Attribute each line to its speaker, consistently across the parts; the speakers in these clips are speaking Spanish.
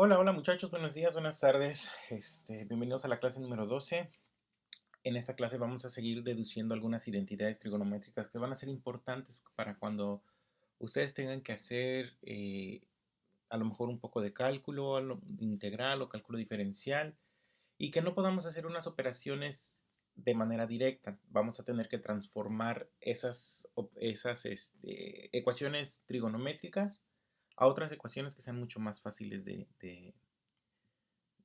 Speaker 1: Hola, hola muchachos, buenos días, buenas tardes. Bienvenidos a la clase número 12. En esta clase vamos a seguir deduciendo algunas identidades trigonométricas que van a ser importantes para cuando ustedes tengan que hacer a lo mejor un poco de cálculo integral o cálculo diferencial y que no podamos hacer unas operaciones de manera directa. Vamos a tener que transformar esas ecuaciones trigonométricas a otras ecuaciones que sean mucho más fáciles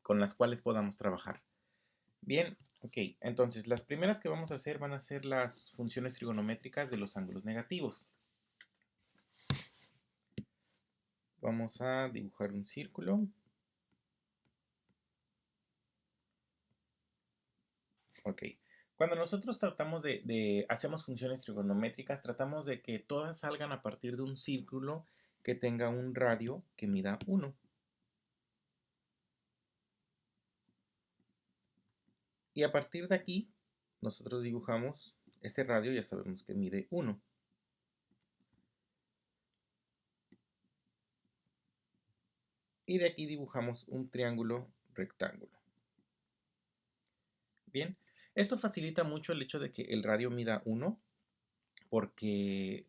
Speaker 1: con las cuales podamos trabajar. Bien, ok, entonces las primeras que vamos a hacer van a ser las funciones trigonométricas de los ángulos negativos. Vamos a dibujar un círculo. Ok, cuando nosotros tratamos hacemos funciones trigonométricas, tratamos de que todas salgan a partir de un círculo que tenga un radio que mida 1. Y a partir de aquí, nosotros dibujamos este radio, ya sabemos que mide 1. Y de aquí dibujamos un triángulo rectángulo. Bien, esto facilita mucho el hecho de que el radio mida 1 porque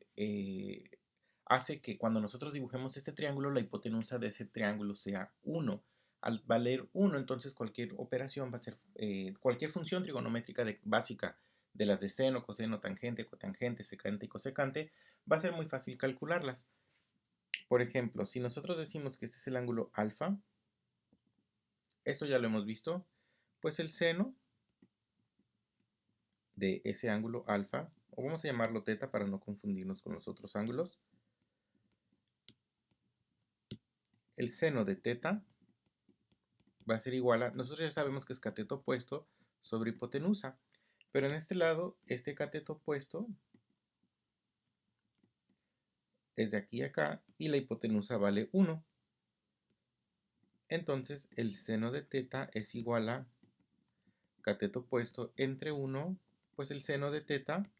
Speaker 1: hace que cuando nosotros dibujemos este triángulo, la hipotenusa de ese triángulo sea 1. Al valer 1, entonces cualquier operación va a ser, cualquier función trigonométrica básica de las de seno, coseno, tangente, cotangente, secante y cosecante, va a ser muy fácil calcularlas. Por ejemplo, si nosotros decimos que este es el ángulo alfa, esto ya lo hemos visto, pues el seno de ese ángulo alfa, o vamos a llamarlo teta para no confundirnos con los otros ángulos, el seno de teta va a ser igual a, nosotros ya sabemos que es cateto opuesto sobre hipotenusa, pero en este lado, este cateto opuesto es de aquí a acá y la hipotenusa vale 1. Entonces el seno de teta es igual a cateto opuesto entre 1, pues el seno de teta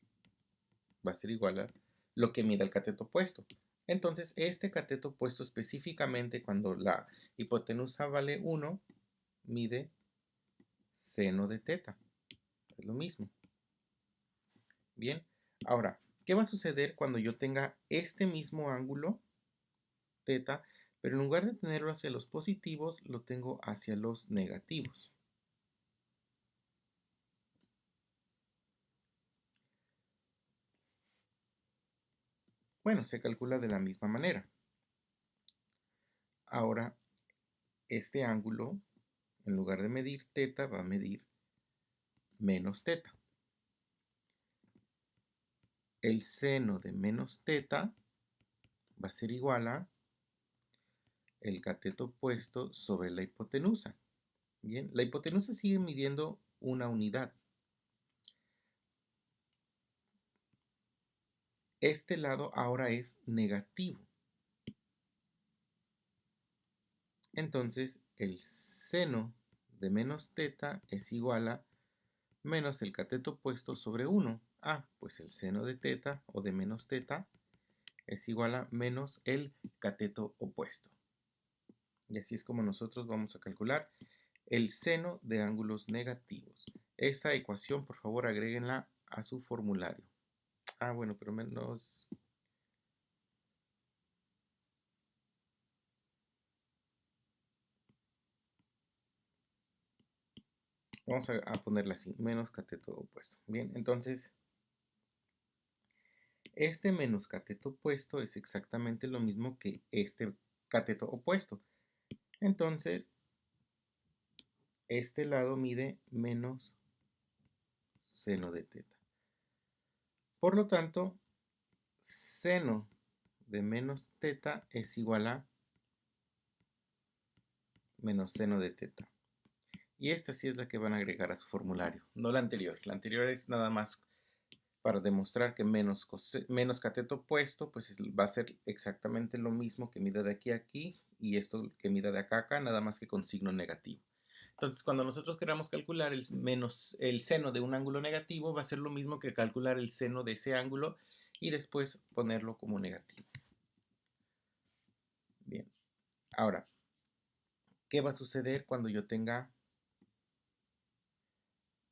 Speaker 1: va a ser igual a lo que mida el cateto opuesto. Entonces, este cateto opuesto específicamente cuando la hipotenusa vale 1, mide seno de teta. Es lo mismo. Bien, ahora, ¿qué va a suceder cuando yo tenga este mismo ángulo, teta, pero en lugar de tenerlo hacia los positivos, lo tengo hacia los negativos? Bueno, se calcula de la misma manera. Ahora, este ángulo, en lugar de medir teta, va a medir menos teta. El seno de menos teta va a ser igual a el cateto opuesto sobre la hipotenusa. Bien, la hipotenusa sigue midiendo una unidad. Este lado ahora es negativo. Entonces, el seno de menos teta es igual a menos el cateto opuesto sobre 1. Ah, pues el seno de teta o de menos teta es igual a menos el cateto opuesto. Y así es como nosotros vamos a calcular el seno de ángulos negativos. Esta ecuación, por favor, agréguenla a su formulario. Ah, bueno, pero menos... Vamos a ponerla así, menos cateto opuesto. Bien, entonces, este menos cateto opuesto es exactamente lo mismo que este cateto opuesto. Entonces, este lado mide menos seno de teta. Por lo tanto, seno de menos teta es igual a menos seno de teta. Y esta sí es la que van a agregar a su formulario, no la anterior. La anterior es nada más para demostrar que menos cateto opuesto pues va a ser exactamente lo mismo que mida de aquí a aquí y esto que mida de acá a acá, nada más que con signo negativo. Entonces, cuando nosotros queramos calcular el seno de un ángulo negativo, va a ser lo mismo que calcular el seno de ese ángulo y después ponerlo como negativo. Bien, ahora, ¿qué va a suceder cuando yo tenga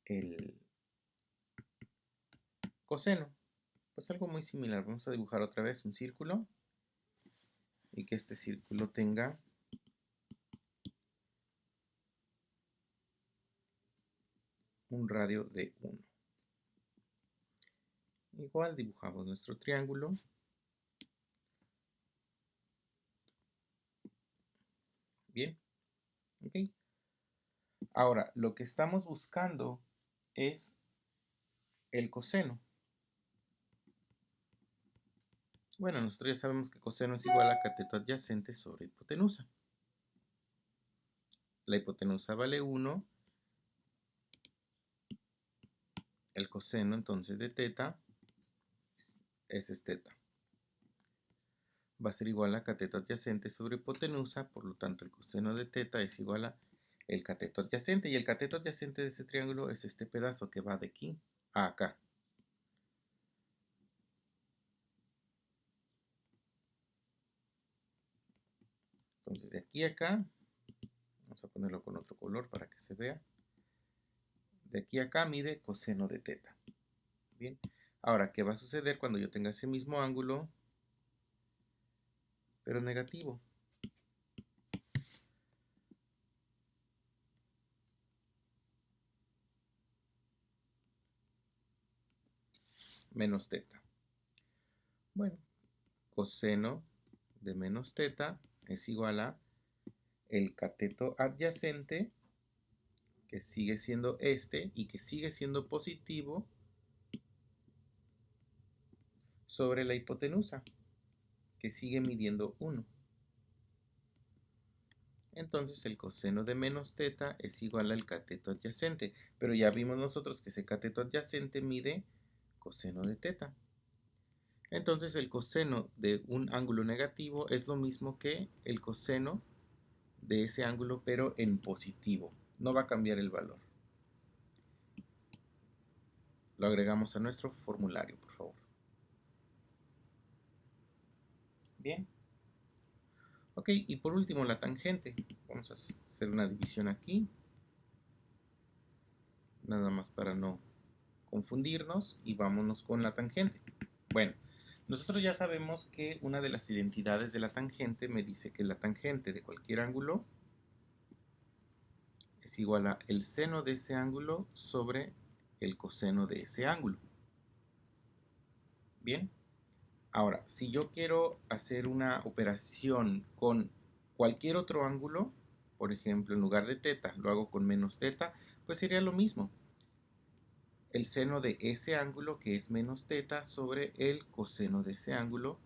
Speaker 1: el coseno? Pues algo muy similar. Vamos a dibujar otra vez un círculo y que este círculo tenga un radio de 1. Igual dibujamos nuestro triángulo. Bien, ok. Ahora, lo que estamos buscando es el coseno. Bueno, nosotros ya sabemos que coseno es igual a cateto adyacente sobre hipotenusa. La hipotenusa vale 1. El coseno entonces de teta es teta. Va a ser igual a cateto adyacente sobre hipotenusa, por lo tanto el coseno de teta es igual a el cateto adyacente. Y el cateto adyacente de este triángulo es este pedazo que va de aquí a acá. Entonces de aquí a acá, vamos a ponerlo con otro color para que se vea. De aquí a acá mide coseno de teta. Bien, ahora, ¿qué va a suceder cuando yo tenga ese mismo ángulo, pero negativo? Menos teta. Bueno, coseno de menos teta es igual a el cateto adyacente, que sigue siendo este y que sigue siendo positivo, sobre la hipotenusa, que sigue midiendo 1. Entonces el coseno de menos teta es igual al cateto adyacente, pero ya vimos nosotros que ese cateto adyacente mide coseno de teta. Entonces el coseno de un ángulo negativo es lo mismo que el coseno de ese ángulo, pero en positivo. No va a cambiar el valor. Lo agregamos a nuestro formulario, por favor. Bien. Ok, y por último la tangente. Vamos a hacer una división aquí. Nada más para no confundirnos, y vámonos con la tangente. Bueno, nosotros ya sabemos que una de las identidades de la tangente me dice que la tangente de cualquier ángulo es igual a el seno de ese ángulo sobre el coseno de ese ángulo. Bien, ahora, si yo quiero hacer una operación con cualquier otro ángulo, por ejemplo, en lugar de teta, lo hago con menos teta, pues sería lo mismo. El seno de ese ángulo, que es menos teta, sobre el coseno de ese ángulo,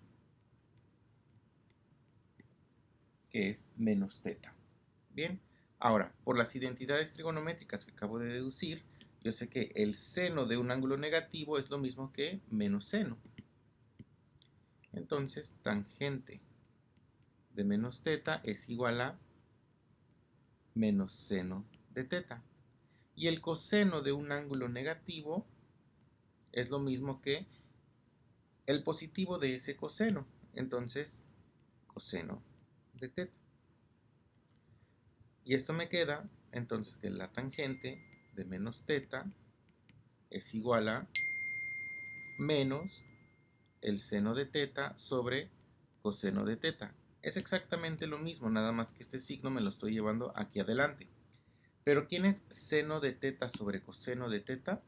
Speaker 1: que es menos teta. Bien, ahora, por las identidades trigonométricas que acabo de deducir, yo sé que el seno de un ángulo negativo es lo mismo que menos seno. Entonces, tangente de menos teta es igual a menos seno de teta. Y el coseno de un ángulo negativo es lo mismo que el positivo de ese coseno. Entonces, coseno de teta. Y esto me queda, entonces, que la tangente de menos teta es igual a menos el seno de teta sobre coseno de teta. Es exactamente lo mismo, nada más que este signo me lo estoy llevando aquí adelante. Pero ¿quién es seno de teta sobre coseno de teta?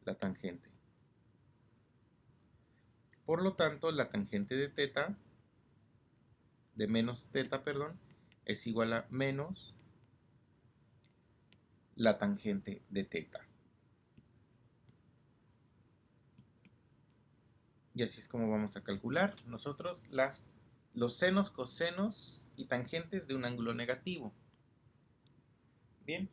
Speaker 1: La tangente. Por lo tanto, la tangente de teta, de menos teta, perdón, es igual a menos la tangente de teta. Y así es como vamos a calcular nosotros los senos, cosenos y tangentes de un ángulo negativo. Bien.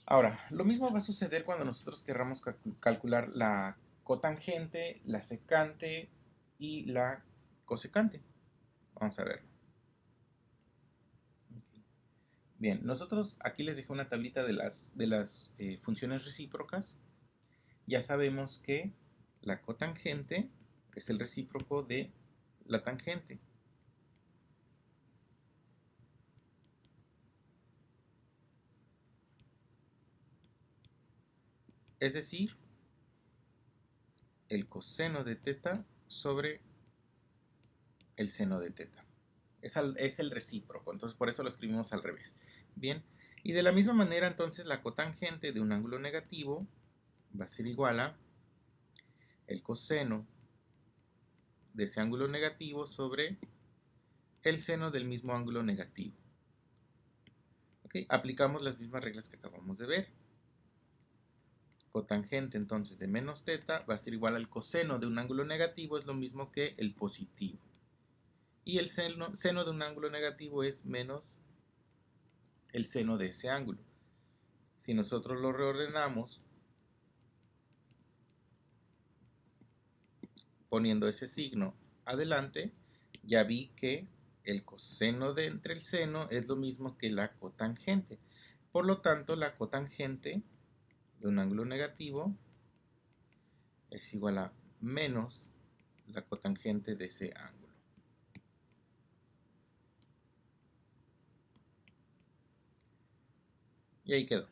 Speaker 1: Ahora, lo mismo va a suceder cuando nosotros querramos calcular la cotangente, la secante y la cosecante. Vamos a verlo. Bien, nosotros aquí les dejé una tablita de las funciones recíprocas. Ya sabemos que la cotangente es el recíproco de la tangente. es decir, el coseno de teta sobre el seno de teta. Es el recíproco, entonces por eso lo escribimos al revés. Bien, y de la misma manera entonces la cotangente de un ángulo negativo va a ser igual a el coseno de ese ángulo negativo sobre el seno del mismo ángulo negativo. ¿Okay? Aplicamos las mismas reglas que acabamos de ver. Cotangente entonces de menos teta va a ser igual al coseno de un ángulo negativo, es lo mismo que el positivo. Y el seno de un ángulo negativo es menos el seno de ese ángulo. Si nosotros lo reordenamos poniendo ese signo adelante, ya vi que el coseno de entre el seno es lo mismo que la cotangente. Por lo tanto, la cotangente de un ángulo negativo es igual a menos la cotangente de ese ángulo. Y ahí quedó.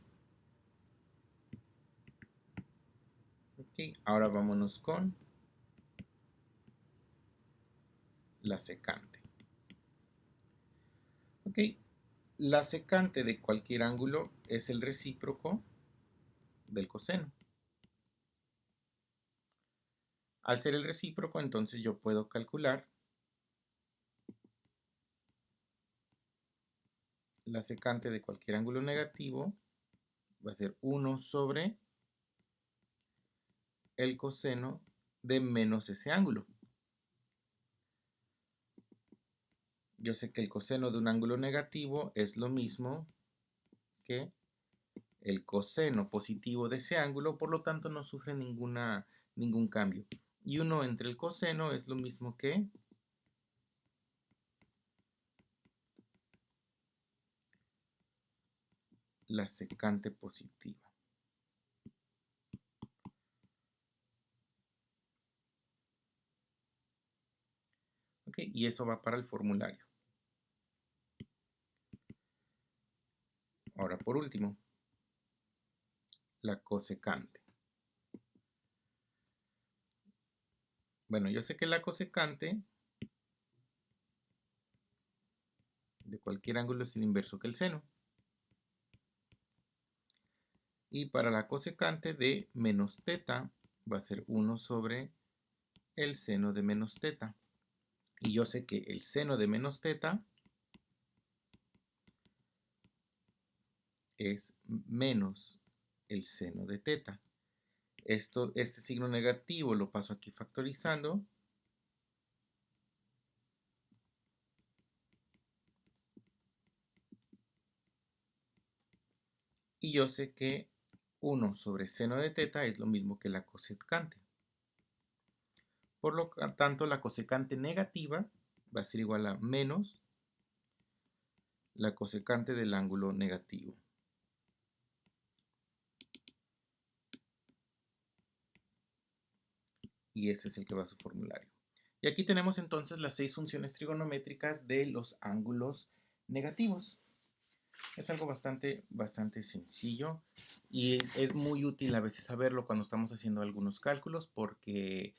Speaker 1: Okay, ahora vámonos con la secante. Ok, la secante de cualquier ángulo es el recíproco del coseno. Al ser el recíproco, entonces yo puedo calcular la secante de cualquier ángulo negativo va a ser 1 sobre el coseno de menos ese ángulo. Yo sé que el coseno de un ángulo negativo es lo mismo que el coseno positivo de ese ángulo, por lo tanto no sufre ningún cambio. Y 1 entre el coseno es lo mismo que la secante positiva. ¿Ok? Y eso va para el formulario. Ahora, por último, la cosecante. Bueno, yo sé que la cosecante de cualquier ángulo es el inverso que el seno. Y para la cosecante de menos teta va a ser 1 sobre el seno de menos teta. Y yo sé que el seno de menos teta es menos el seno de teta. Este signo negativo lo paso aquí factorizando. Y yo sé que 1 sobre seno de teta es lo mismo que la cosecante. Por lo tanto, la cosecante negativa va a ser igual a menos la cosecante del ángulo negativo. Y este es el que va a su formulario. Y aquí tenemos entonces las 6 funciones trigonométricas de los ángulos negativos. Es algo bastante sencillo y es muy útil a veces saberlo cuando estamos haciendo algunos cálculos porque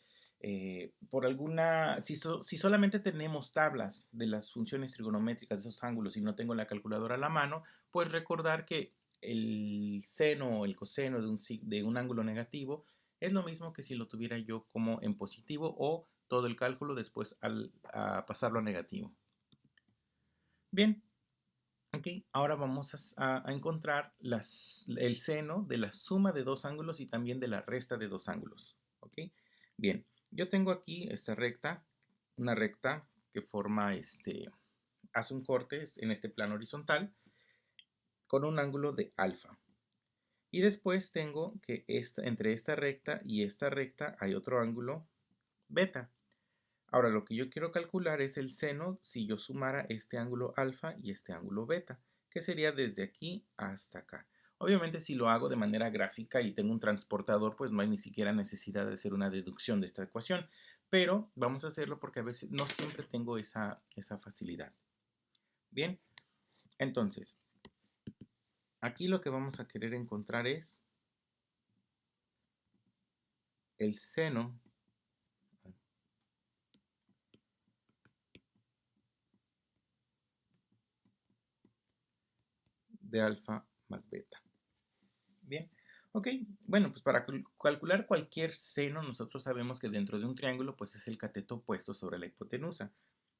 Speaker 1: si solamente tenemos tablas de las funciones trigonométricas de esos ángulos y no tengo la calculadora a la mano, pues recordar que el seno o el coseno de un ángulo negativo es lo mismo que si lo tuviera yo como en positivo o todo el cálculo después a pasarlo a negativo. Bien. Ok, ahora vamos a encontrar el seno de la suma de dos ángulos y también de la resta de dos ángulos. Ok, bien, yo tengo aquí esta recta, una recta que hace un corte en este plano horizontal con un ángulo de alfa. Y después tengo que entre esta recta y esta recta hay otro ángulo beta. Ahora lo que yo quiero calcular es el seno si yo sumara este ángulo alfa y este ángulo beta, que sería desde aquí hasta acá. Obviamente si lo hago de manera gráfica y tengo un transportador, pues no hay ni siquiera necesidad de hacer una deducción de esta ecuación, pero vamos a hacerlo porque a veces no siempre tengo esa facilidad. Bien, entonces, aquí lo que vamos a querer encontrar es el seno de alfa más beta. Bien, ok, bueno, pues para calcular cualquier seno, nosotros sabemos que dentro de un triángulo, pues es el cateto opuesto sobre la hipotenusa.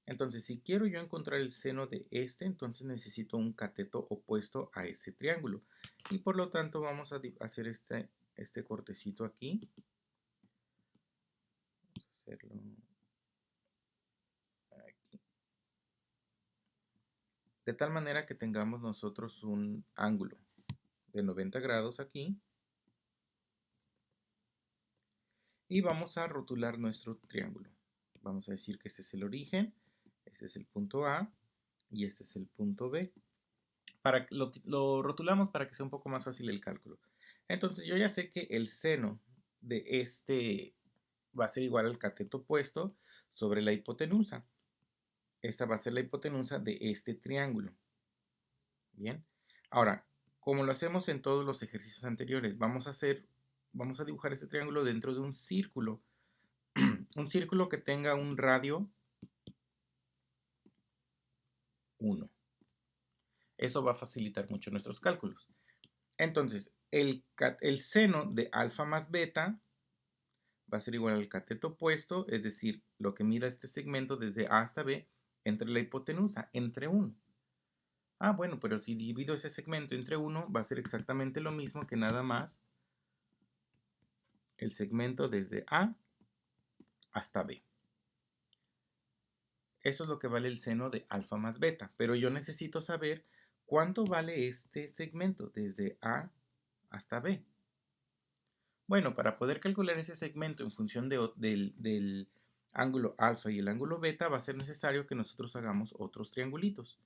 Speaker 1: Entonces, si quiero yo encontrar el seno de este, entonces necesito un cateto opuesto a ese triángulo. Y por lo tanto, vamos a hacer este cortecito aquí. Vamos a hacerlo aquí. De tal manera que tengamos nosotros un ángulo de 90 grados aquí. Y vamos a rotular nuestro triángulo. Vamos a decir que este es el origen, este es el punto A y este es el punto B. Lo rotulamos para que sea un poco más fácil el cálculo. Entonces yo ya sé que el seno de este va a ser igual al cateto opuesto sobre la hipotenusa. Esta va a ser la hipotenusa de este triángulo. Bien. Ahora, como lo hacemos en todos los ejercicios anteriores, vamos a dibujar este triángulo dentro de un círculo. Un círculo que tenga un radio 1. Eso va a facilitar mucho nuestros cálculos. Entonces, el seno de alfa más beta va a ser igual al cateto opuesto, es decir, lo que mida este segmento desde A hasta B entre la hipotenusa, entre 1. Ah, bueno, pero si divido ese segmento entre 1, va a ser exactamente lo mismo que nada más el segmento desde A hasta B. Eso es lo que vale el seno de alfa más beta, pero yo necesito saber cuánto vale este segmento desde A hasta B. Bueno, para poder calcular ese segmento en función del ángulo alfa y el ángulo beta, va a ser necesario que nosotros hagamos otros triangulitos.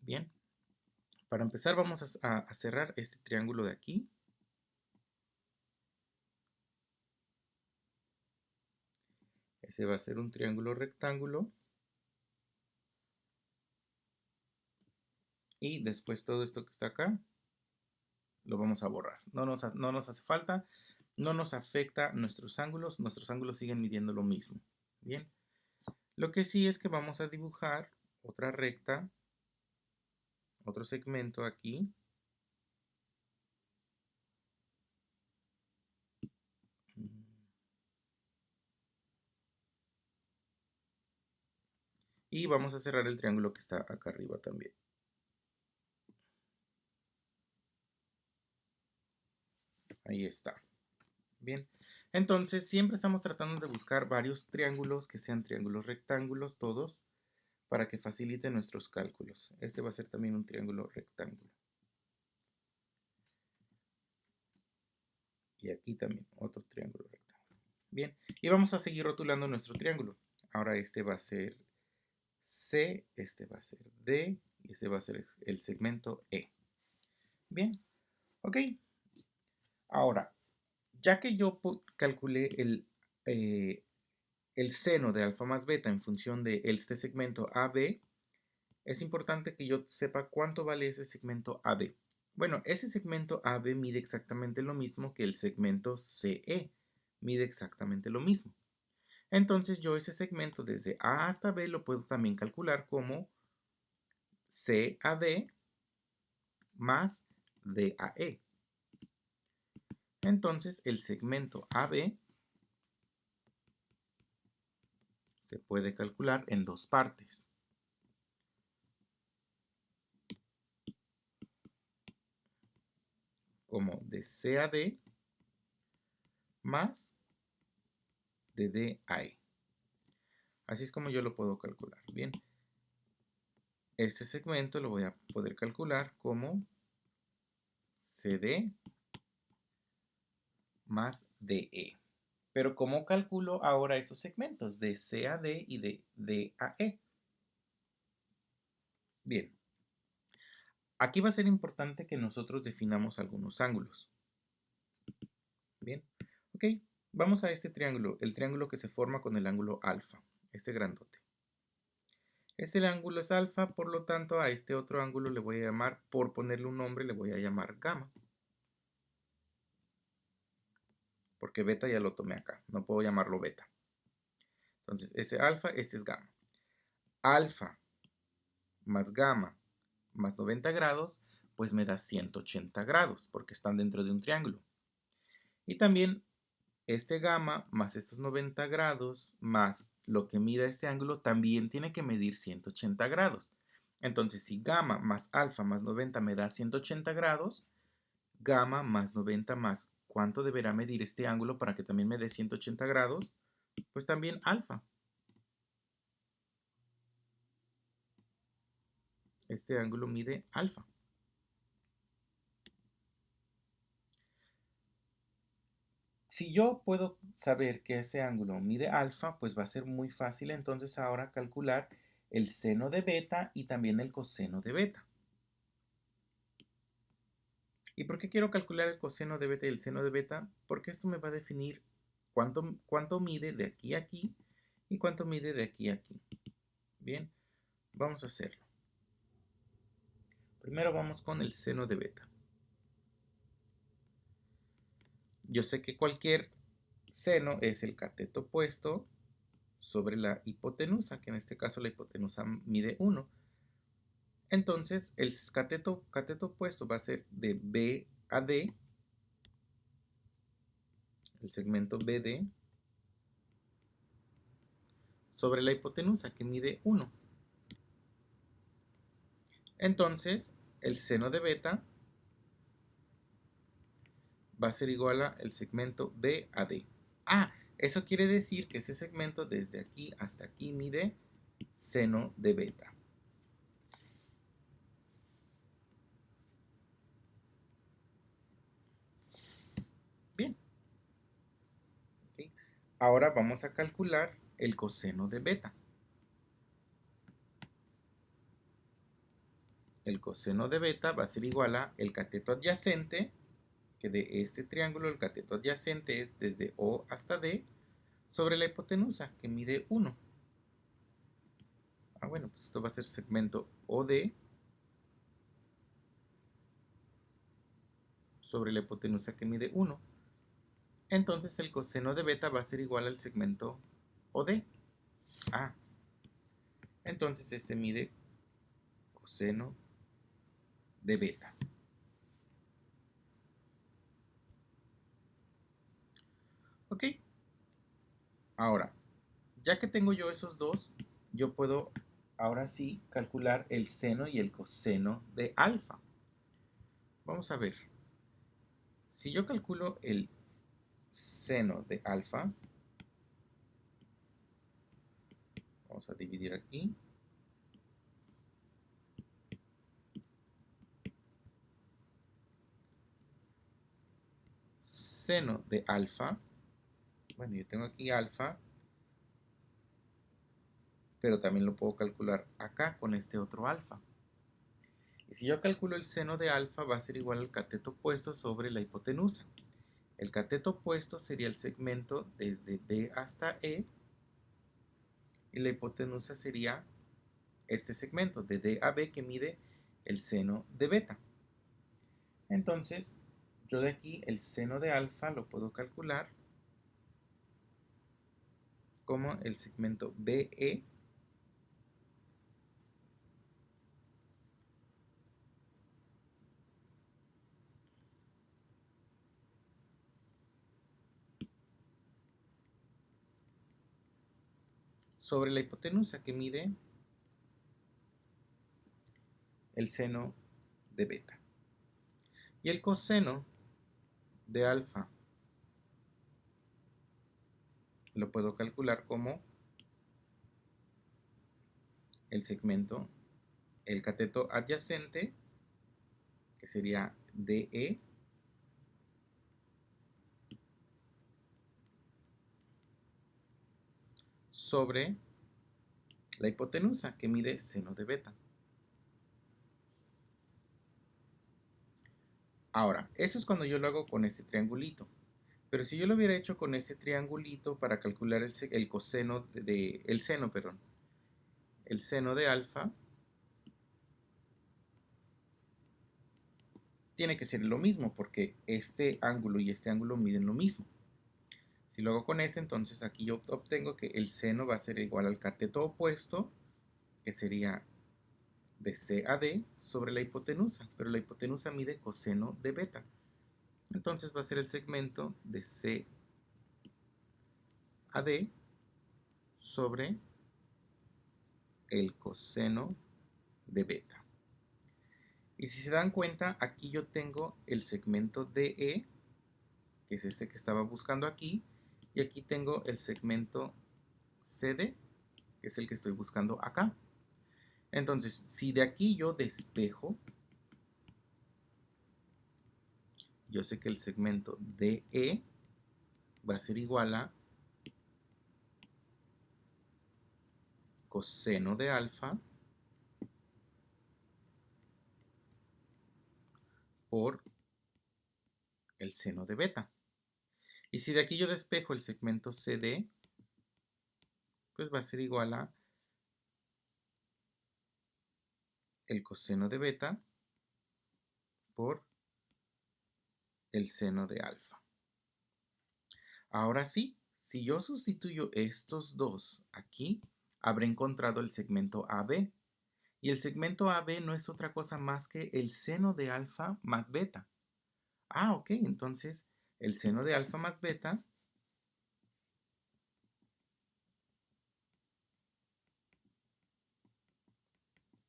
Speaker 1: Bien, para empezar vamos a cerrar este triángulo de aquí. Ese va a ser un triángulo rectángulo. Y después todo esto que está acá, lo vamos a borrar. No nos hace falta, no nos afecta nuestros ángulos siguen midiendo lo mismo. Bien, lo que sí es que vamos a dibujar otra recta, otro segmento aquí. Y vamos a cerrar el triángulo que está acá arriba también. Ahí está. Bien. Entonces, siempre estamos tratando de buscar varios triángulos que sean triángulos rectángulos, todos, para que facilite nuestros cálculos. Este va a ser también un triángulo rectángulo. Y aquí también, otro triángulo rectángulo. Bien. Y vamos a seguir rotulando nuestro triángulo. Ahora este va a ser C, este va a ser D, y este va a ser el segmento E. Bien. Ok. Ahora, ya que yo calculé el seno de alfa más beta en función de este segmento AB, es importante que yo sepa cuánto vale ese segmento AB. Bueno, ese segmento AB mide exactamente lo mismo que el segmento CE. Mide exactamente lo mismo. Entonces yo ese segmento desde A hasta B lo puedo también calcular como CAD más DAE. Entonces el segmento AB se puede calcular en dos partes. Como de CAD más de DAE. Así es como yo lo puedo calcular. Bien, este segmento lo voy a poder calcular como CD más DE. Pero ¿cómo calculo ahora esos segmentos de CAD y de DAE? Bien, aquí va a ser importante que nosotros definamos algunos ángulos. Bien, ok, vamos a este triángulo, el triángulo que se forma con el ángulo alfa, este grandote. Este ángulo es alfa, por lo tanto a este otro ángulo le voy a llamar, por ponerle un nombre, le voy a llamar gamma. porque beta ya lo tomé acá, no puedo llamarlo beta. Entonces, ese alfa, este es gamma. Alfa más gamma más 90 grados, pues me da 180 grados, porque están dentro de un triángulo. Y también este gamma más estos 90 grados más lo que mida este ángulo también tiene que medir 180 grados. Entonces, si gamma más alfa más 90 me da 180 grados, gamma más 90 más cuánto deberá medir este ángulo para que también me dé 180 grados, pues también alfa. Este ángulo mide alfa. Si yo puedo saber que ese ángulo mide alfa, pues va a ser muy fácil entonces ahora calcular el seno de beta y también el coseno de beta. ¿Y por qué quiero calcular el coseno de beta y el seno de beta? Porque esto me va a definir cuánto mide de aquí a aquí y cuánto mide de aquí a aquí. Bien, vamos a hacerlo. Primero vamos con el seno de beta. Yo sé que cualquier seno es el cateto opuesto sobre la hipotenusa, que en este caso la hipotenusa mide 1. Entonces, el cateto opuesto va a ser de B a D, el segmento BD, sobre la hipotenusa, que mide 1. Entonces, el seno de beta va a ser igual a el segmento B a D. Ah, eso quiere decir que ese segmento desde aquí hasta aquí mide seno de beta. Bien. ¿Okay? Ahora vamos a calcular el coseno de beta. El coseno de beta va a ser igual a el cateto adyacente, que de este triángulo el cateto adyacente es desde O hasta D, sobre la hipotenusa, que mide 1. Bueno, pues esto va a ser segmento OD sobre la hipotenusa, que mide 1. Entonces el coseno de beta va a ser igual al segmento OD. Entonces este mide coseno de beta. Ok. Ahora, ya que tengo yo esos dos, yo puedo ahora sí calcular el seno y el coseno de alfa. Vamos a ver. Si yo calculo el seno de alfa, vamos a dividir aquí. Seno de alfa, bueno, yo tengo aquí alfa, pero también lo puedo calcular acá con este otro alfa. Y si yo calculo el seno de alfa, va a ser igual al cateto opuesto sobre la hipotenusa. El cateto opuesto sería el segmento desde B hasta E, y la hipotenusa sería este segmento de D a B, que mide el seno de beta. Entonces, yo de aquí el seno de alfa lo puedo calcular como el segmento BE sobre la hipotenusa, que mide el seno de beta. Y el coseno de alfa lo puedo calcular como el segmento, el cateto adyacente, que sería DE, sobre la hipotenusa, que mide seno de beta. Ahora, eso es cuando yo lo hago con este triangulito. Pero si yo lo hubiera hecho con ese triangulito para calcular el coseno el seno, perdón, el seno de alfa, tiene que ser lo mismo porque este ángulo y este ángulo miden lo mismo. Si lo hago con S, entonces aquí yo obtengo que el seno va a ser igual al cateto opuesto, que sería de C a D, sobre la hipotenusa. Pero la hipotenusa mide coseno de beta. Entonces va a ser el segmento de C a D sobre el coseno de beta. Y si se dan cuenta, aquí yo tengo el segmento DE, que es este que estaba buscando aquí, y aquí tengo el segmento CD, que es el que estoy buscando acá. Entonces, si de aquí yo despejo, yo sé que el segmento DE va a ser igual a coseno de alfa por el seno de beta. Y si de aquí yo despejo el segmento CD, pues va a ser igual a el coseno de beta por el seno de alfa. Ahora sí, si yo sustituyo estos dos aquí, habré encontrado el segmento AB. Y el segmento AB no es otra cosa más que el seno de alfa más beta. Ah, ok, entonces el seno de alfa más beta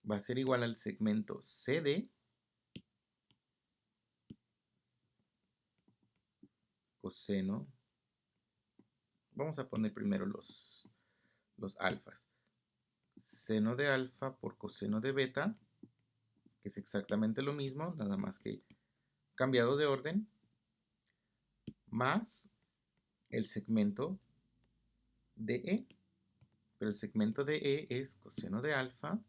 Speaker 1: va a ser igual al segmento CD coseno. Vamos a poner primero los alfas. Seno de alfa por coseno de beta, que es exactamente lo mismo, nada más que cambiado de orden, más el segmento DE. Pero el segmento DE es coseno de alfa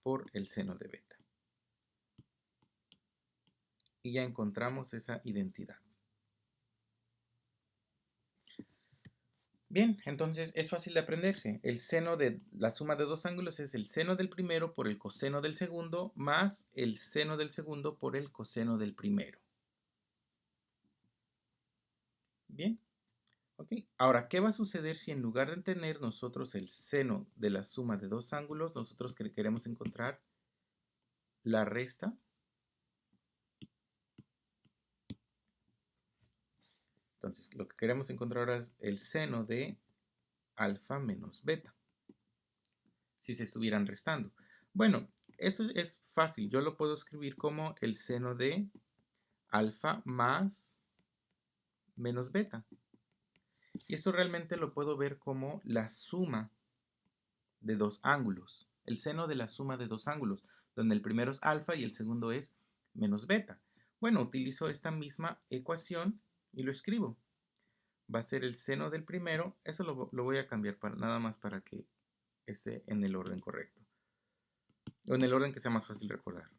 Speaker 1: por el seno de beta. Y ya encontramos esa identidad. Bien, entonces es fácil de aprenderse. El seno de la suma de dos ángulos es el seno del primero por el coseno del segundo más el seno del segundo por el coseno del primero. Bien, ok. Ahora, ¿qué va a suceder si en lugar de tener nosotros el seno de la suma de dos ángulos, nosotros queremos encontrar la resta? Entonces, lo que queremos encontrar ahora es el seno de alfa menos beta, si se estuvieran restando. Bueno, esto es fácil. Yo lo puedo escribir como el seno de alfa más menos beta. Y esto realmente lo puedo ver como la suma de dos ángulos. El seno de la suma de dos ángulos, donde el primero es alfa y el segundo es menos beta. Bueno, utilizo esta misma ecuación y lo escribo. Va a ser el seno del primero. Eso lo voy a cambiar nada más para que esté en el orden correcto. O en el orden que sea más fácil recordar.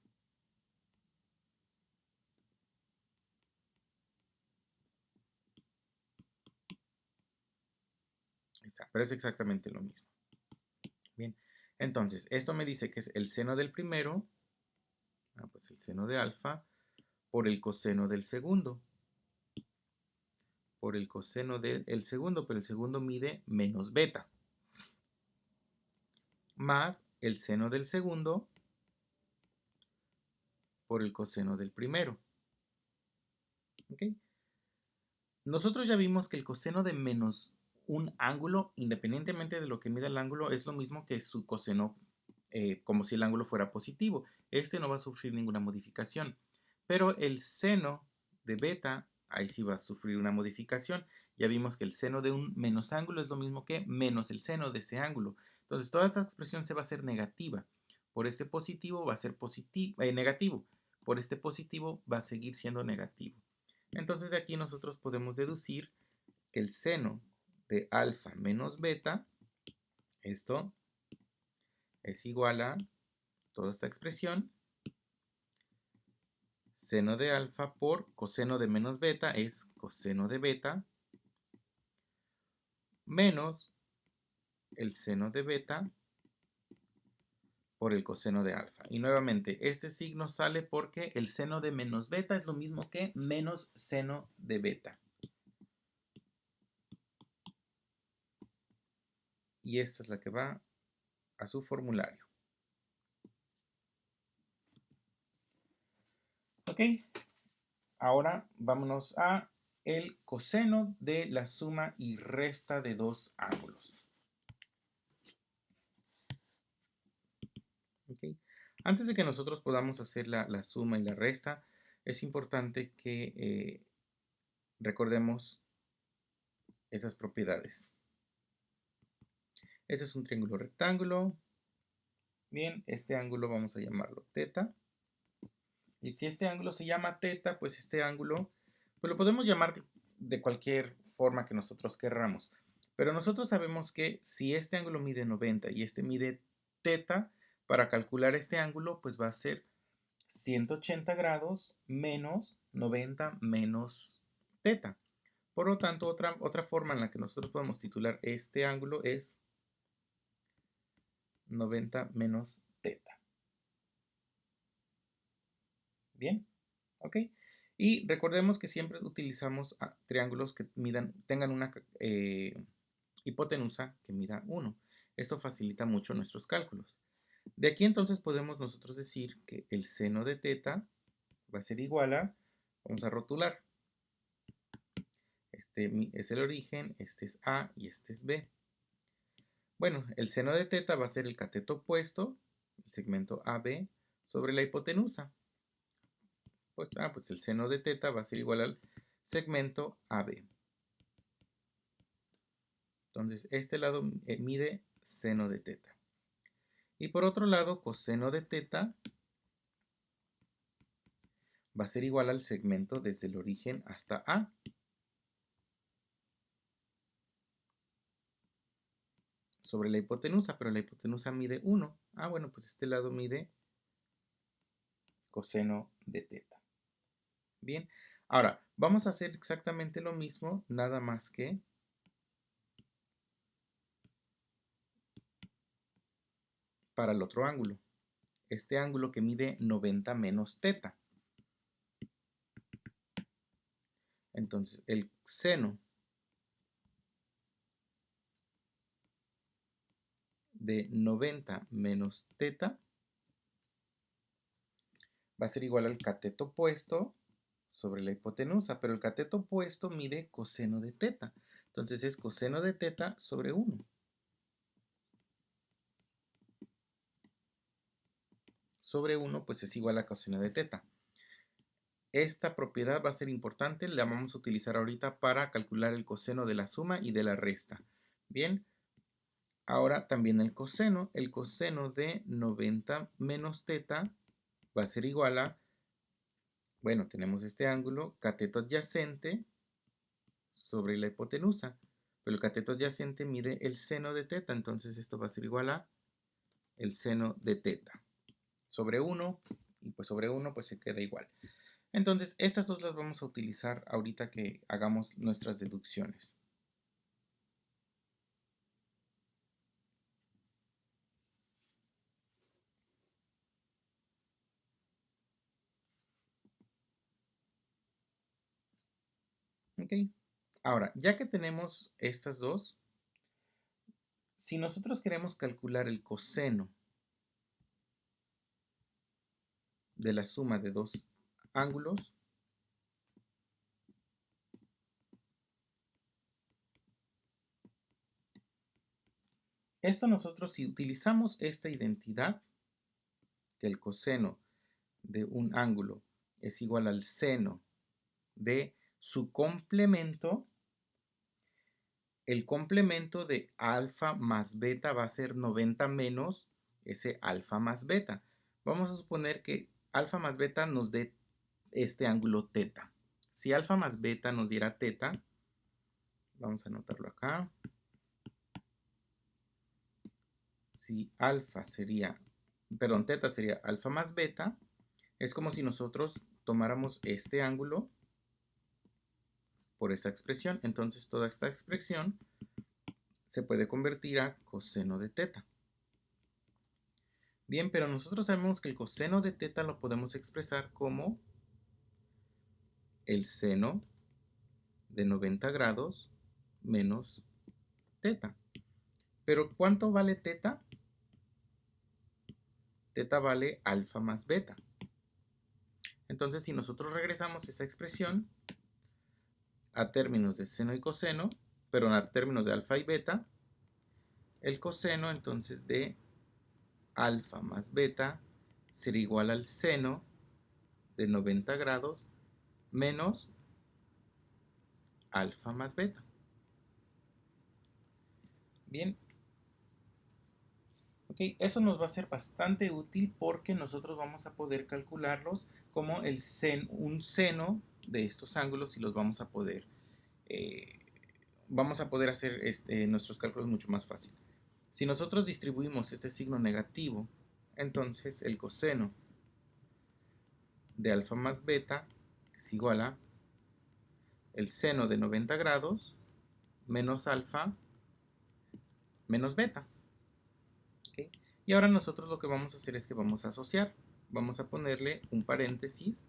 Speaker 1: Ahí está, pero es exactamente lo mismo. Bien, entonces, esto me dice que es el seno del primero, pues el seno de alfa, por el coseno del segundo. Por el coseno del segundo, pero el segundo mide menos beta. Más el seno del segundo por el coseno del primero. ¿Okay? Nosotros ya vimos que el coseno de menos un ángulo, independientemente de lo que mida el ángulo, es lo mismo que su coseno, como si el ángulo fuera positivo. Este no va a sufrir ninguna modificación. Pero el seno de beta, ahí sí va a sufrir una modificación. Ya vimos que el seno de un menos ángulo es lo mismo que menos el seno de ese ángulo. Entonces toda esta expresión se va a hacer negativa. Por este positivo va a ser negativo. Por este positivo va a seguir siendo negativo. Entonces de aquí nosotros podemos deducir que el seno de alfa menos beta, esto es igual a toda esta expresión, seno de alfa por coseno de menos beta es coseno de beta menos el seno de beta por el coseno de alfa. Y nuevamente, este signo sale porque el seno de menos beta es lo mismo que menos seno de beta. Y esta es la que va a su formulario. Ok, ahora vámonos a el coseno de la suma y resta de dos ángulos. Okay. Antes de que nosotros podamos hacer la suma y la resta, es importante que recordemos esas propiedades. Este es un triángulo rectángulo. Bien, este ángulo vamos a llamarlo teta. Y si este ángulo se llama teta, pues este ángulo, pues lo podemos llamar de cualquier forma que nosotros querramos. Pero nosotros sabemos que si este ángulo mide 90 y este mide teta, para calcular este ángulo, pues va a ser 180 grados menos 90 menos teta. Por lo tanto, otra forma en la que nosotros podemos titular este ángulo es 90 menos teta. Bien, ok. Y recordemos que siempre utilizamos triángulos que tengan una hipotenusa que mida 1. Esto facilita mucho nuestros cálculos. De aquí entonces podemos nosotros decir que el seno de teta va a ser igual a, vamos a rotular. Este es el origen, este es A y este es B. Bueno, el seno de teta va a ser el cateto opuesto, el segmento AB, sobre la hipotenusa. Pues el seno de teta va a ser igual al segmento AB. Entonces, este lado mide seno de teta. Y por otro lado, coseno de teta va a ser igual al segmento desde el origen hasta A. Sobre la hipotenusa, pero la hipotenusa mide 1. Bueno, pues este lado mide coseno de teta. Bien, ahora vamos a hacer exactamente lo mismo, nada más que para el otro ángulo. Este ángulo que mide 90 menos teta. Entonces, el seno de 90 menos teta va a ser igual al cateto opuesto sobre la hipotenusa, pero el cateto opuesto mide coseno de teta. Entonces es coseno de teta sobre 1. Sobre 1 pues es igual a coseno de teta. Esta propiedad va a ser importante, la vamos a utilizar ahorita para calcular el coseno de la suma y de la resta. Bien, ahora también el coseno de 90 menos teta va a ser igual a, bueno, tenemos este ángulo, cateto adyacente sobre la hipotenusa, pero el cateto adyacente mide el seno de teta, entonces esto va a ser igual a el seno de teta sobre 1, y pues sobre 1 pues se queda igual. Entonces, estas dos las vamos a utilizar ahorita que hagamos nuestras deducciones. ¿Ok? Ahora, ya que tenemos estas dos, si nosotros queremos calcular el coseno de la suma de dos ángulos, esto nosotros si utilizamos esta identidad, que el coseno de un ángulo es igual al seno de su complemento, el complemento de alfa más beta va a ser 90 menos ese alfa más beta. Vamos a suponer que alfa más beta nos dé este ángulo teta. Si alfa más beta nos diera teta, vamos a anotarlo acá. Si alfa sería, perdón, teta sería alfa más beta, es como si nosotros tomáramos este ángulo por esta expresión. Entonces toda esta expresión se puede convertir a coseno de teta. Bien, pero nosotros sabemos que el coseno de teta lo podemos expresar como el seno de 90 grados menos teta. Pero ¿cuánto vale teta? Teta vale alfa más beta. Entonces, si nosotros regresamos esa expresión a términos de seno y coseno, pero a términos de alfa y beta, el coseno entonces de alfa más beta será igual al seno de 90 grados menos alfa más beta. Bien, ok, eso nos va a ser bastante útil porque nosotros vamos a poder calcularlos como un seno de estos ángulos y los vamos a poder hacer nuestros cálculos mucho más fácil. Si nosotros distribuimos este signo negativo, entonces el coseno de alfa más beta es igual a el seno de 90 grados menos alfa menos beta. ¿Okay? Y ahora nosotros lo que vamos a hacer es que vamos a asociar. Vamos a ponerle un paréntesis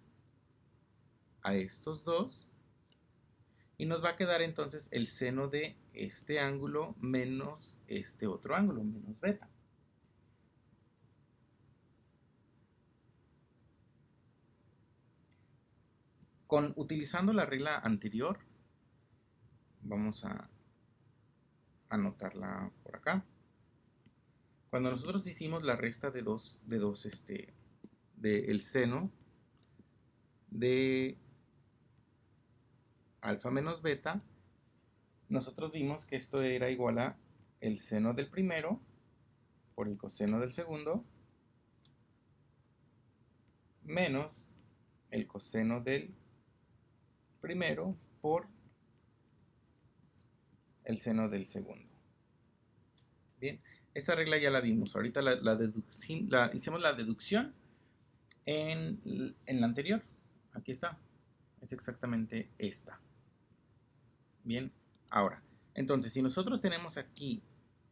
Speaker 1: a estos dos y nos va a quedar entonces el seno de este ángulo menos este otro ángulo, menos beta. Utilizando la regla anterior, vamos a anotarla por acá. Cuando nosotros hicimos la resta de el seno de alfa menos beta, nosotros vimos que esto era igual a el seno del primero por el coseno del segundo menos el coseno del primero por el seno del segundo. Bien, esta regla ya la vimos. Ahorita hicimos la deducción en la anterior. Aquí está. Es exactamente esta. Bien, ahora, entonces, si nosotros tenemos aquí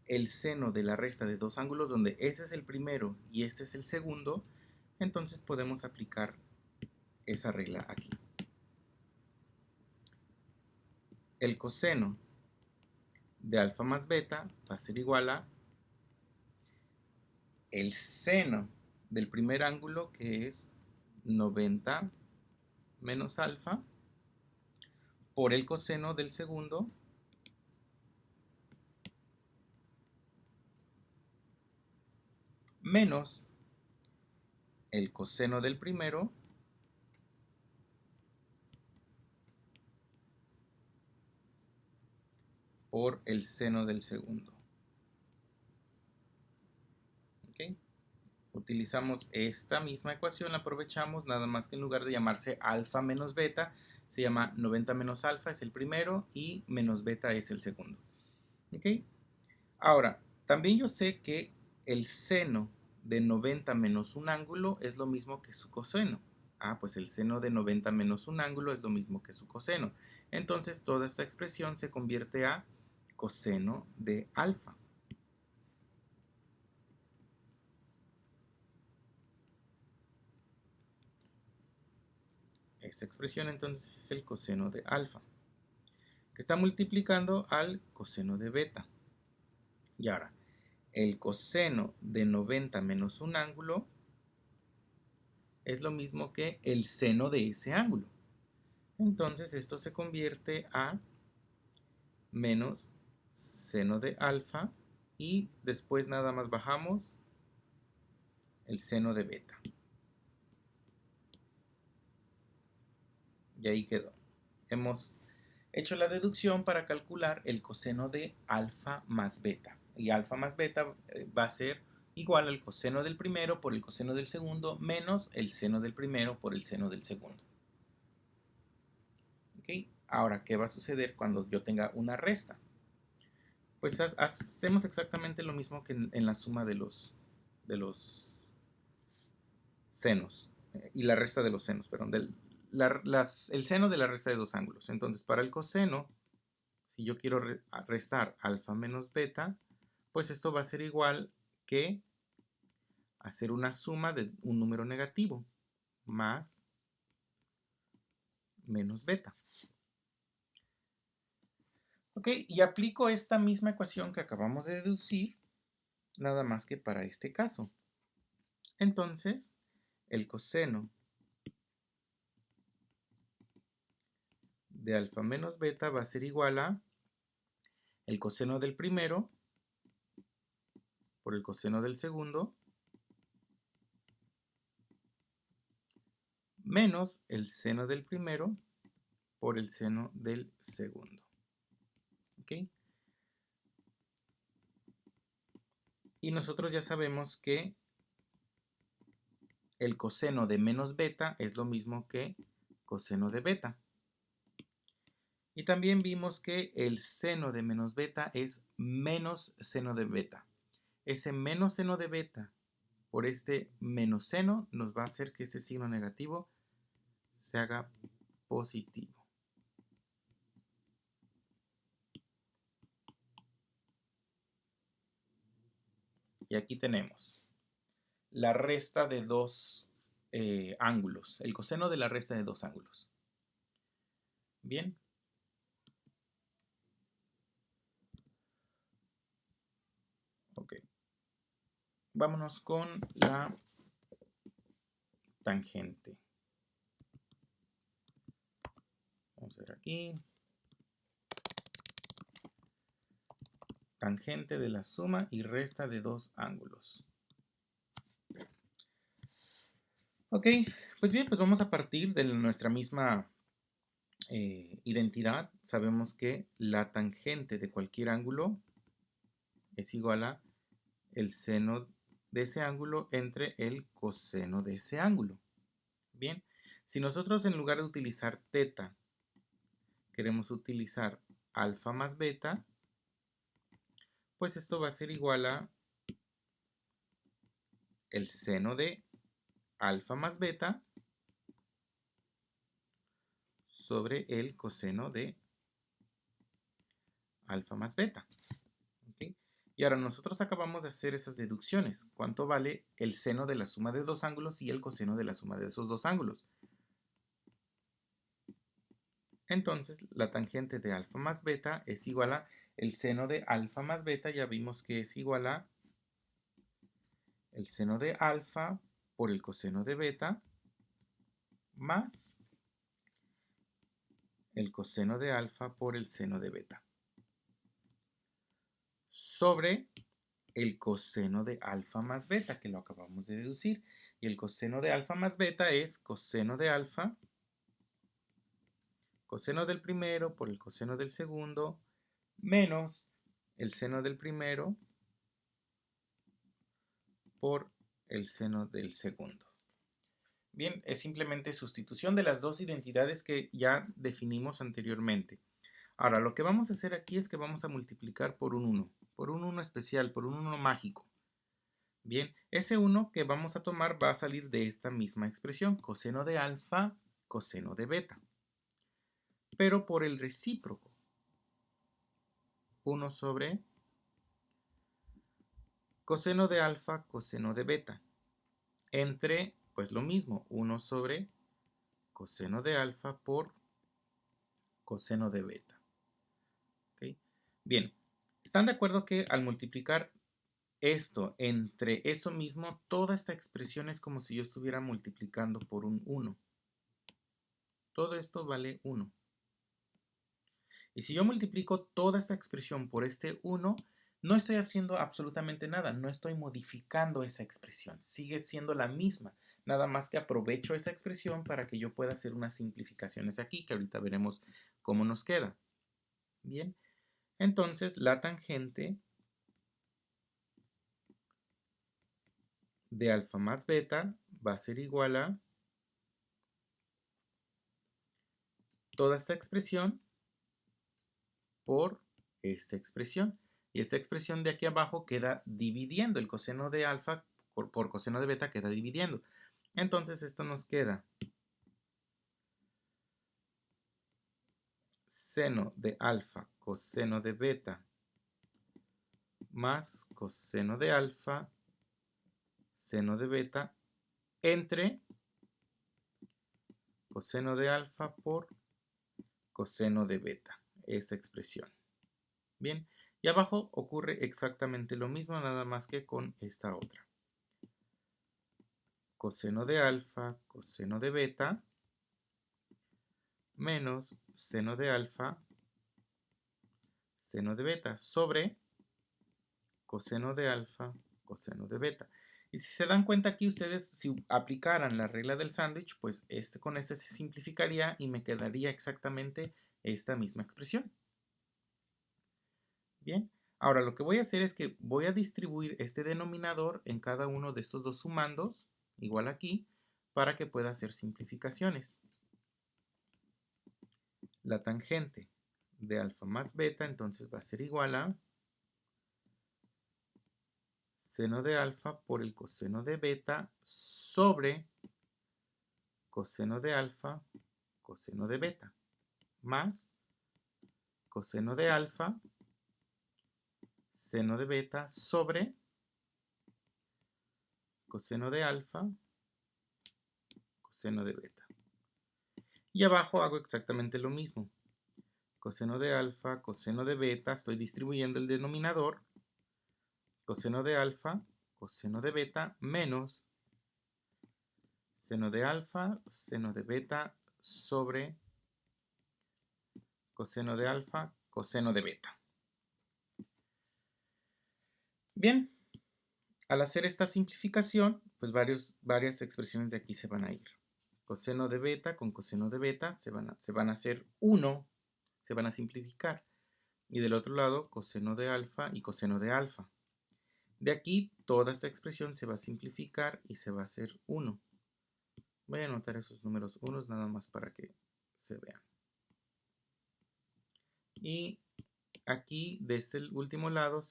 Speaker 1: el seno de la resta de dos ángulos donde ese es el primero y este es el segundo, entonces podemos aplicar esa regla aquí. El coseno de alfa más beta va a ser igual a el seno del primer ángulo, que es 90 menos alfa, por el coseno del segundo menos el coseno del primero por el seno del segundo. ¿Okay? Utilizamos esta misma ecuación, la aprovechamos, nada más que en lugar de llamarse alfa menos beta, se llama 90 menos alfa, es el primero, y menos beta es el segundo. ¿Okay? Ahora, también yo sé que el seno de 90 menos un ángulo es lo mismo que su coseno. Ah, pues el seno de 90 menos un ángulo es lo mismo que su coseno. Entonces toda esta expresión se convierte a coseno de alfa. Esta expresión entonces es el coseno de alfa, que está multiplicando al coseno de beta. Y ahora, el coseno de 90 menos un ángulo es lo mismo que el seno de ese ángulo. Entonces esto se convierte a menos seno de alfa y después nada más bajamos el seno de beta. Y ahí quedó. Hemos hecho la deducción para calcular el coseno de alfa más beta. Y alfa más beta va a ser igual al coseno del primero por el coseno del segundo menos el seno del primero por el seno del segundo. ¿Okay? Ahora, ¿qué va a suceder cuando yo tenga una resta? Pues hacemos exactamente lo mismo que en la suma de los senos y la resta de los senos, perdón, el seno de la resta de dos ángulos. Entonces, para el coseno, si yo quiero restar alfa menos beta, pues esto va a ser igual que hacer una suma de un número negativo, más menos beta. Ok, y aplico esta misma ecuación que acabamos de deducir, nada más que para este caso. Entonces, el coseno de alfa menos beta va a ser igual a el coseno del primero por el coseno del segundo menos el seno del primero por el seno del segundo. ¿Ok? Y nosotros ya sabemos que el coseno de menos beta es lo mismo que coseno de beta. Y también vimos que el seno de menos beta es menos seno de beta. Ese menos seno de beta por este menos seno nos va a hacer que este signo negativo se haga positivo. Y aquí tenemos la resta de dos ángulos, el coseno de la resta de dos ángulos. Bien. Ok. Vámonos con la tangente. Vamos a ver aquí. Tangente de la suma y resta de dos ángulos. Ok, pues bien, pues vamos a partir de nuestra misma identidad. Sabemos que la tangente de cualquier ángulo es igual a el seno de ese ángulo entre el coseno de ese ángulo. Bien, si nosotros en lugar de utilizar teta queremos utilizar alfa más beta, pues esto va a ser igual a el seno de alfa más beta sobre el coseno de alfa más beta. ¿Okay? Y ahora nosotros acabamos de hacer esas deducciones. ¿Cuánto vale el seno de la suma de dos ángulos y el coseno de la suma de esos dos ángulos? Entonces, la tangente de alfa más beta es igual a el seno de alfa más beta. Ya vimos que es igual a el seno de alfa por el coseno de beta más el coseno de alfa por el seno de beta sobre el coseno de alfa más beta, que lo acabamos de deducir. Y el coseno de alfa más beta es coseno de alfa, coseno del primero por el coseno del segundo, menos el seno del primero por el seno del segundo. Bien, es simplemente sustitución de las dos identidades que ya definimos anteriormente. Ahora, lo que vamos a hacer aquí es que vamos a multiplicar por un 1 especial, por un 1 mágico. Bien, ese 1 que vamos a tomar va a salir de esta misma expresión, coseno de alfa, coseno de beta. Pero por el recíproco, 1 sobre coseno de alfa, coseno de beta. Entre, pues lo mismo, 1 sobre coseno de alfa por coseno de beta. ¿Okay? Bien, ¿están de acuerdo que al multiplicar esto entre eso mismo, toda esta expresión es como si yo estuviera multiplicando por un 1? Todo esto vale 1. Y si yo multiplico toda esta expresión por este 1, no estoy haciendo absolutamente nada, no estoy modificando esa expresión, sigue siendo la misma, nada más que aprovecho esa expresión para que yo pueda hacer unas simplificaciones aquí, que ahorita veremos cómo nos queda. Bien, entonces la tangente de alfa más beta va a ser igual a toda esta expresión por esta expresión. Y esta expresión de aquí abajo queda dividiendo. El coseno de alfa por coseno de beta queda dividiendo. Entonces esto nos queda seno de alfa coseno de beta más coseno de alfa seno de beta entre coseno de alfa por coseno de beta, esta expresión. Bien, y abajo ocurre exactamente lo mismo, nada más que con esta otra. Coseno de alfa, coseno de beta, menos seno de alfa, seno de beta, sobre coseno de alfa, coseno de beta. Y si se dan cuenta aquí ustedes, si aplicaran la regla del sándwich, pues con este se simplificaría y me quedaría exactamente esta misma expresión. Bien, ahora lo que voy a hacer es que voy a distribuir este denominador en cada uno de estos dos sumandos, igual aquí, para que pueda hacer simplificaciones. La tangente de alfa más beta entonces va a ser igual a seno de alfa por el coseno de beta sobre coseno de alfa, coseno de beta, más coseno de alfa, seno de beta sobre coseno de alfa, coseno de beta. Y abajo hago exactamente lo mismo. Coseno de alfa, coseno de beta, estoy distribuyendo el denominador. Coseno de alfa, coseno de beta, menos seno de alfa, seno de beta sobre coseno de alfa, coseno de beta. Bien, al hacer esta simplificación, pues varias expresiones de aquí se van a ir. Coseno de beta con coseno de beta se van a hacer 1, se van a simplificar. Y del otro lado, coseno de alfa y coseno de alfa. De aquí, toda esta expresión se va a simplificar y se va a hacer 1. Voy a anotar esos números 1 nada más para que se vean. Y aquí, de este último lado,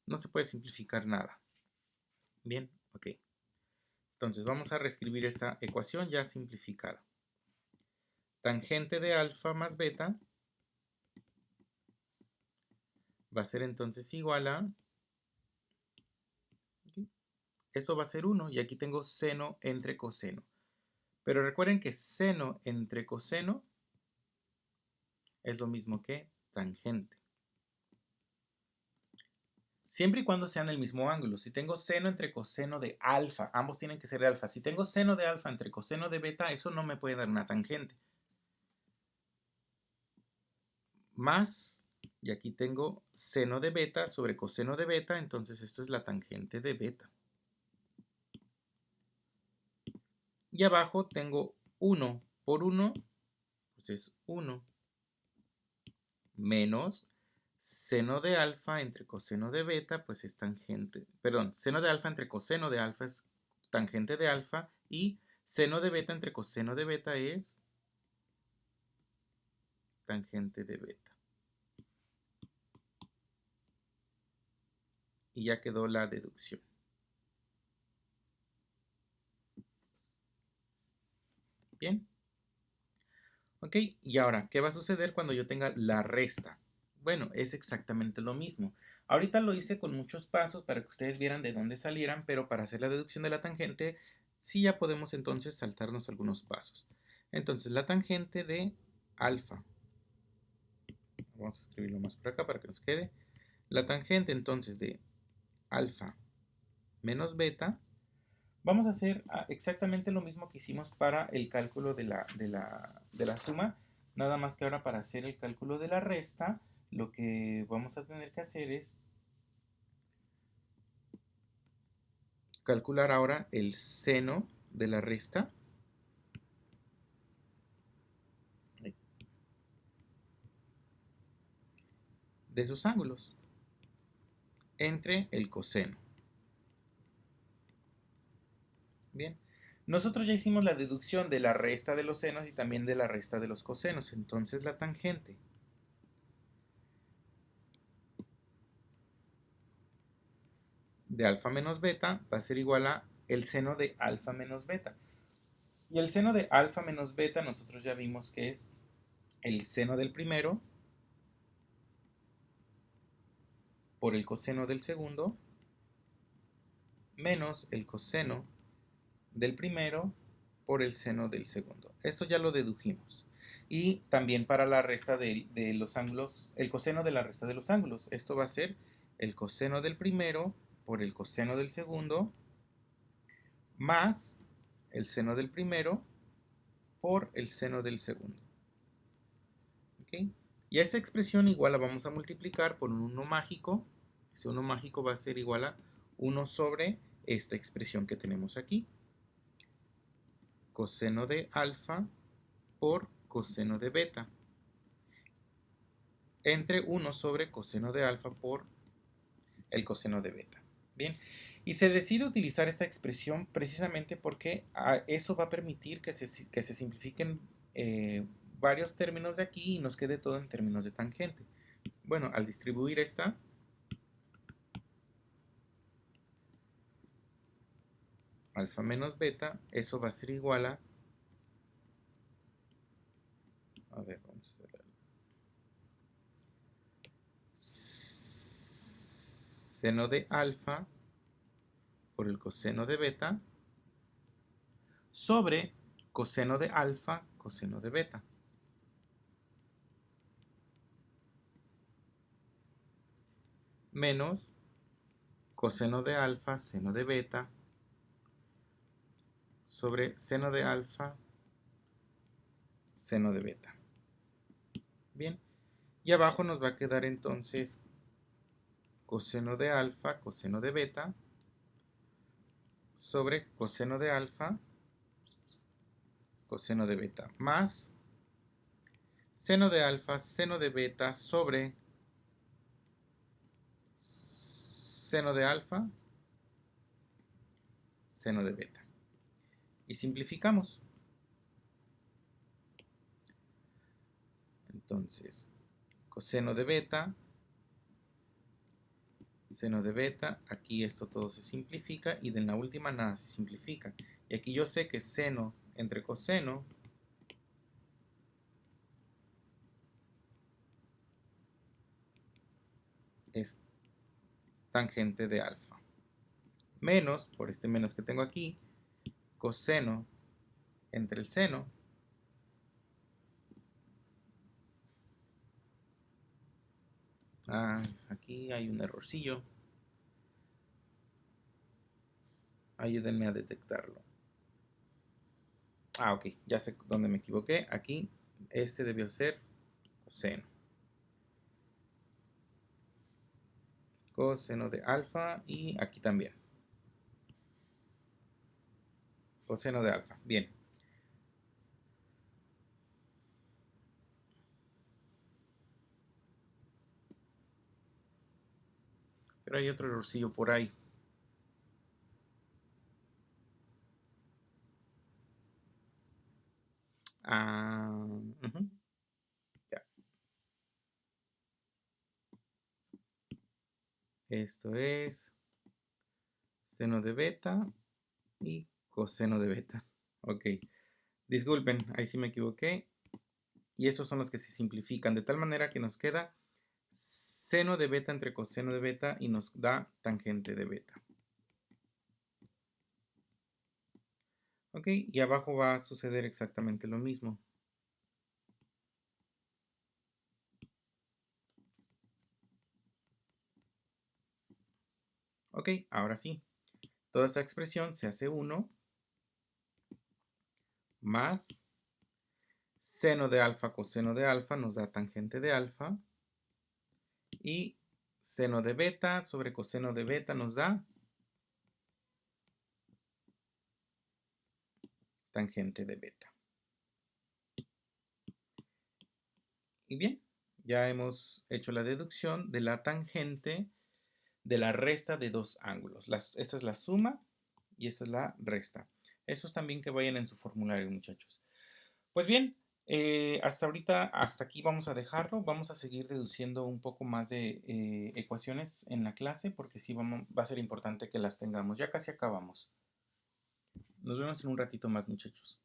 Speaker 1: no se puede simplificar nada. Bien, ok. Entonces vamos a reescribir esta ecuación ya simplificada. Tangente de alfa más beta va a ser entonces igual a... Eso va a ser 1 y aquí tengo seno entre coseno. Pero recuerden que seno entre coseno es lo mismo que tangente. Siempre y cuando sean el mismo ángulo. Si tengo seno entre coseno de alfa, ambos tienen que ser de alfa. Si tengo seno de alfa entre coseno de beta, eso no me puede dar una tangente. Más, y aquí tengo seno de beta sobre coseno de beta, entonces esto es la tangente de beta. Y abajo tengo 1 por 1, pues es 1, menos seno de alfa entre coseno de beta, pues es tangente, perdón, seno de alfa entre coseno de alfa es tangente de alfa y seno de beta entre coseno de beta es tangente de beta. Y ya quedó la deducción. Bien. Ok, y ahora, ¿qué va a suceder cuando yo tenga la resta? Bueno, es exactamente lo mismo. Ahorita lo hice con muchos pasos para que ustedes vieran de dónde salieran, pero para hacer la deducción de la tangente, sí ya podemos entonces saltarnos algunos pasos. Entonces, la tangente de alfa. Vamos a escribirlo más por acá para que nos quede. La tangente entonces de alfa menos beta. Vamos a hacer exactamente lo mismo que hicimos para el cálculo de la suma, nada más que ahora para hacer el cálculo de la resta, lo que vamos a tener que hacer es calcular ahora el seno de la resta de sus ángulos entre el coseno. Bien, nosotros ya hicimos la deducción de la resta de los senos y también de la resta de los cosenos, entonces la tangente de alfa menos beta va a ser igual a el seno de alfa menos beta. Y el seno de alfa menos beta nosotros ya vimos que es el seno del primero por el coseno del segundo menos el coseno del primero por el seno del segundo. Esto ya lo dedujimos. Y también para la resta de los ángulos, el coseno de la resta de los ángulos. Esto va a ser el coseno del primero por el coseno del segundo más el seno del primero por el seno del segundo. ¿Ok? Y a esta expresión igual la vamos a multiplicar por un 1 mágico. Ese 1 mágico va a ser igual a 1 sobre esta expresión que tenemos aquí. Coseno de alfa por coseno de beta. Entre 1 sobre coseno de alfa por el coseno de beta. Bien, y se decide utilizar esta expresión precisamente porque eso va a permitir que se simplifiquen varios términos de aquí y nos quede todo en términos de tangente. Bueno, al distribuir esta, alfa menos beta, eso va a ser igual a ver, vamos a ver, seno de alfa por el coseno de beta sobre coseno de alfa, coseno de beta. Menos coseno de alfa, seno de beta, sobre seno de alfa, seno de beta. Bien, y abajo nos va a quedar entonces coseno de alfa, coseno de beta, sobre coseno de alfa, coseno de beta, más seno de alfa, seno de beta, sobre seno de alfa, seno de beta. Y simplificamos. Entonces, coseno de beta, seno de beta, aquí esto todo se simplifica y de la última nada se simplifica. Y aquí yo sé que seno entre coseno es tangente de alfa. Menos, por este menos que tengo aquí, coseno entre el seno aquí hay un errorcillo. Ayúdenme a detectarlo. Ok, ya sé dónde me equivoqué. Aquí, este debió ser coseno. Coseno de alfa y aquí también. Coseno de alfa. Bien. Pero hay otro errorcillo por ahí. Ya. Esto es seno de beta y coseno de beta. Ok. Disculpen, ahí sí me equivoqué. Y esos son los que se simplifican de tal manera que nos queda seno de beta entre coseno de beta y nos da tangente de beta. Ok, y abajo va a suceder exactamente lo mismo. Ok, ahora sí. Toda esta expresión se hace 1 más seno de alfa coseno de alfa nos da tangente de alfa y seno de beta sobre coseno de beta nos da tangente de beta. Y bien, ya hemos hecho la deducción de la tangente de la resta de dos ángulos. Esta es la suma y esta es la resta. Esos también que vayan en su formulario, muchachos. Pues bien, hasta ahorita, hasta aquí vamos a dejarlo. Vamos a seguir deduciendo un poco más de ecuaciones en la clase porque sí va a ser importante que las tengamos. Ya casi acabamos. Nos vemos en un ratito más, muchachos.